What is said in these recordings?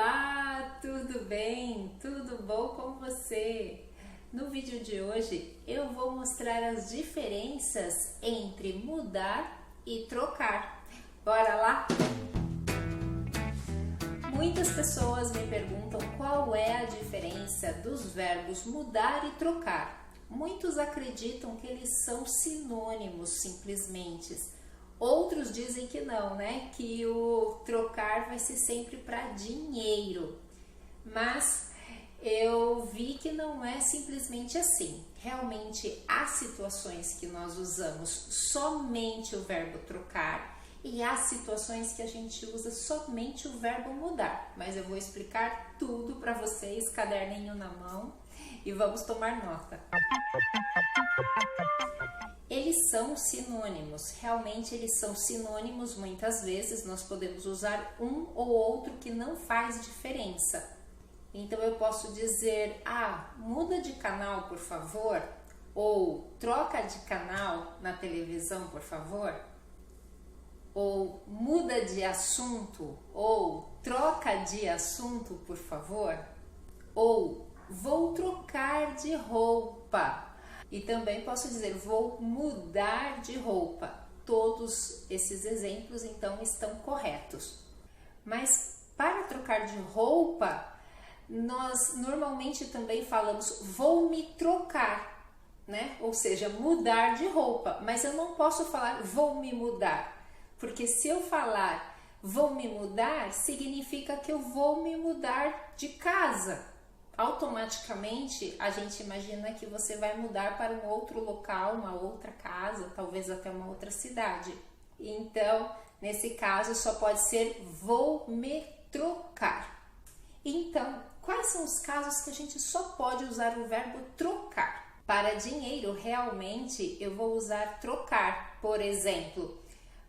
Olá, tudo bem? Tudo bom com você? No vídeo de hoje eu vou mostrar as diferenças entre mudar e trocar. Bora lá? Muitas pessoas me perguntam qual é a diferença dos verbos mudar e trocar. Muitos acreditam que eles são sinônimos simplesmente. Outros dizem que não, né? Que o trocar vai ser sempre para dinheiro. Mas eu vi que não é simplesmente assim. Realmente há situações que nós usamos somente o verbo trocar e há situações que a gente usa somente o verbo mudar. Mas eu vou explicar tudo para vocês, caderninho na mão, e vamos tomar nota. Eles são sinônimos, realmente eles são sinônimos. Muitas vezes nós podemos usar um ou outro que não faz diferença. Então eu posso dizer, muda de canal por favor, ou troca de canal na televisão por favor, ou muda de assunto, ou troca de assunto por favor, ou vou trocar de roupa. E também posso dizer, vou mudar de roupa. Todos esses exemplos, então, estão corretos. Mas para trocar de roupa, nós normalmente também falamos, vou me trocar, né? Ou seja, mudar de roupa. Mas eu não posso falar, vou me mudar. Porque se eu falar, vou me mudar, significa que eu vou me mudar de casa. Automaticamente a gente imagina que você vai mudar para um outro local, uma outra casa, talvez até uma outra cidade. Então, nesse caso, só pode ser vou me trocar. Então, quais são os casos que a gente só pode usar o verbo trocar? Para dinheiro, realmente, eu vou usar trocar. Por exemplo,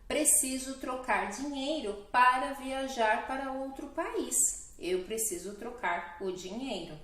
preciso trocar dinheiro para viajar para outro país. Eu preciso trocar o dinheiro.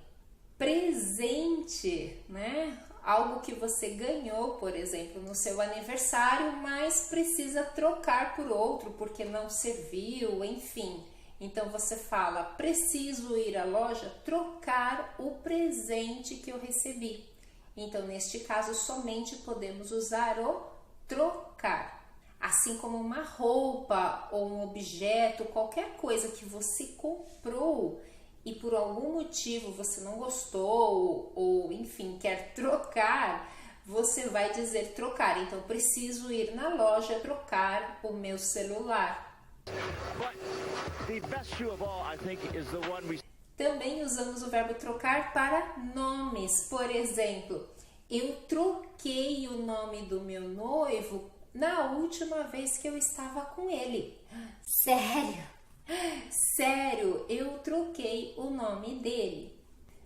Presente, né? Algo que você ganhou, por exemplo, no seu aniversário, mas precisa trocar por outro porque não serviu, enfim. Então você fala, preciso ir à loja trocar o presente que eu recebi. Então, neste caso, somente podemos usar o trocar. Assim como uma roupa ou um objeto, qualquer coisa que você comprou e por algum motivo você não gostou ou enfim, quer trocar, você vai dizer trocar. Então, preciso ir na loja trocar o meu celular. Também usamos o verbo trocar para nomes. Por exemplo, eu troquei o nome do meu noivo na última vez que eu estava com ele. Sério, eu troquei o nome dele.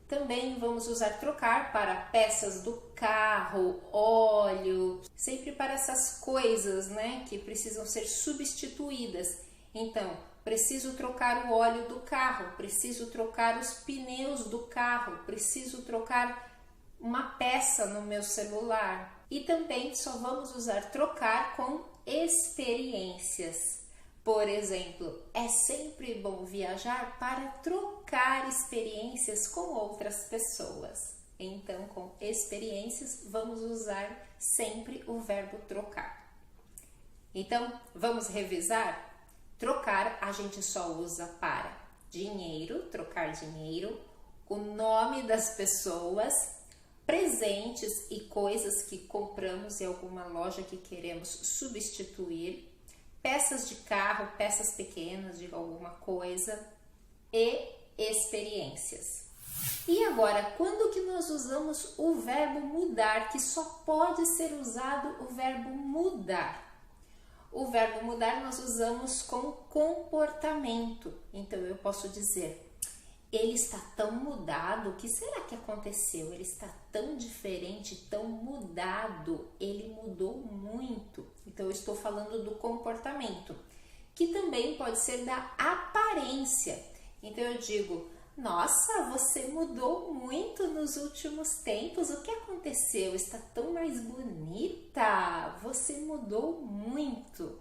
Também vamos usar trocar para peças do carro, óleo, sempre para essas coisas, né, que precisam ser substituídas. Então, preciso trocar o óleo do carro, preciso trocar os pneus do carro, preciso trocar uma peça no meu celular. E também só vamos usar trocar com experiências. Por exemplo, é sempre bom viajar para trocar experiências com outras pessoas. Então, com experiências, vamos usar sempre o verbo trocar. Então, vamos revisar? Trocar a gente só usa para dinheiro, trocar dinheiro, o nome das pessoas, presentes e coisas que compramos em alguma loja que queremos substituir, peças de carro, peças pequenas de alguma coisa e experiências. E agora, quando que nós usamos o verbo mudar, que só pode ser usado o verbo mudar? O verbo mudar nós usamos com comportamento. Então eu posso dizer, ele está tão mudado, o que será que aconteceu? Ele está tão diferente, tão mudado, ele mudou muito. Então eu estou falando do comportamento, que também pode ser da aparência. Então eu digo, nossa, você mudou muito nos últimos tempos, o que aconteceu? Está tão mais bonita, você mudou muito.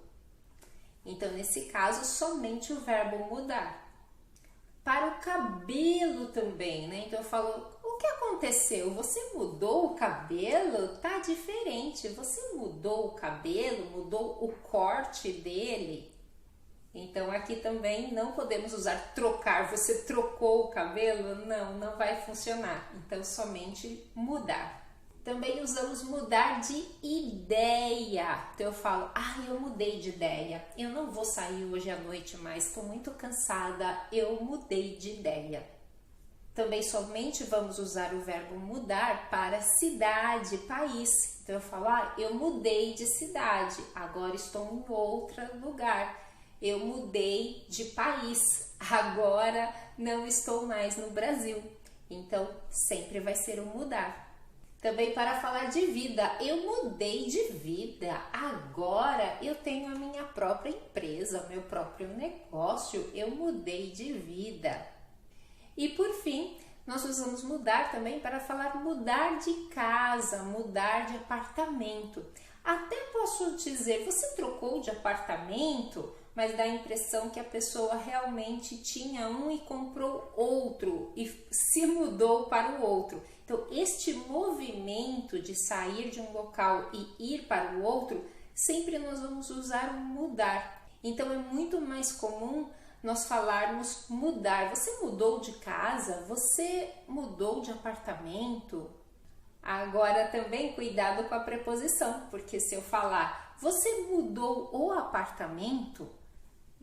Então nesse caso, somente o verbo mudar. para o cabelo também, né? Então eu falo, o que aconteceu? Você mudou o cabelo? Tá diferente. Você mudou o cabelo? Mudou o corte dele? Então aqui também não podemos usar trocar. Você trocou o cabelo? Não, não vai funcionar. Então somente mudar. Também usamos mudar de ideia. Então eu falo, eu mudei de ideia. Eu não vou sair hoje à noite mais, estou muito cansada. Eu mudei de ideia. Também somente vamos usar o verbo mudar para cidade, país. Então eu falo, eu mudei de cidade, agora estou em outro lugar. Eu mudei de país, agora não estou mais no Brasil. Então, sempre vai ser o mudar. Também para falar de vida, eu mudei de vida, agora eu tenho a minha própria empresa, meu próprio negócio, eu mudei de vida. E por fim, nós usamos mudar também para falar mudar de casa, mudar de apartamento. Até posso dizer, você trocou de apartamento? Mas dá a impressão que a pessoa realmente tinha um e comprou outro e se mudou para o outro. Então, este movimento de sair de um local e ir para o outro, sempre nós vamos usar o mudar. Então, é muito mais comum nós falarmos mudar. Você mudou de casa? Você mudou de apartamento? Agora, também cuidado com a preposição, porque se eu falar você mudou o apartamento,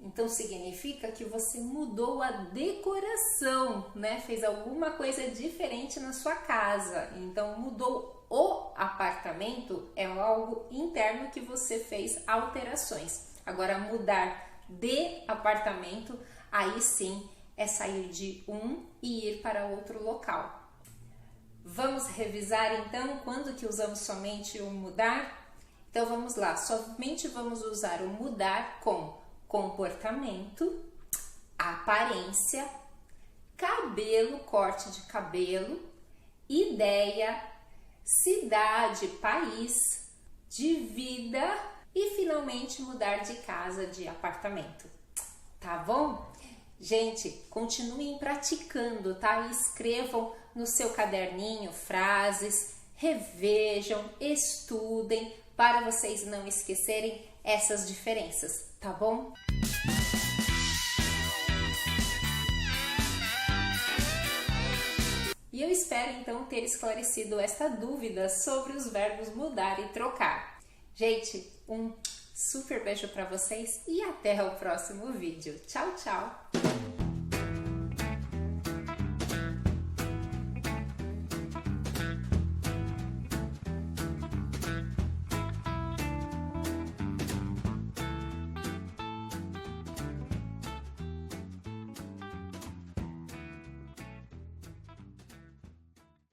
então significa que você mudou a decoração, né? Fez alguma coisa diferente na sua casa. Então mudou o apartamento é algo interno que você fez alterações. Agora mudar de apartamento, aí sim é sair de um e ir para outro local. Vamos revisar então quando que usamos somente o mudar? Então vamos lá, somente vamos usar o mudar com comportamento, aparência, cabelo, corte de cabelo, ideia, cidade, país, de vida e finalmente mudar de casa, de apartamento. Tá bom? Gente, continuem praticando, tá? E escrevam no seu caderninho frases, revejam, estudem para vocês não esquecerem essas diferenças, tá bom? E eu espero então ter esclarecido esta dúvida sobre os verbos mudar e trocar. Gente, um super beijo para vocês e até o próximo vídeo. Tchau, tchau!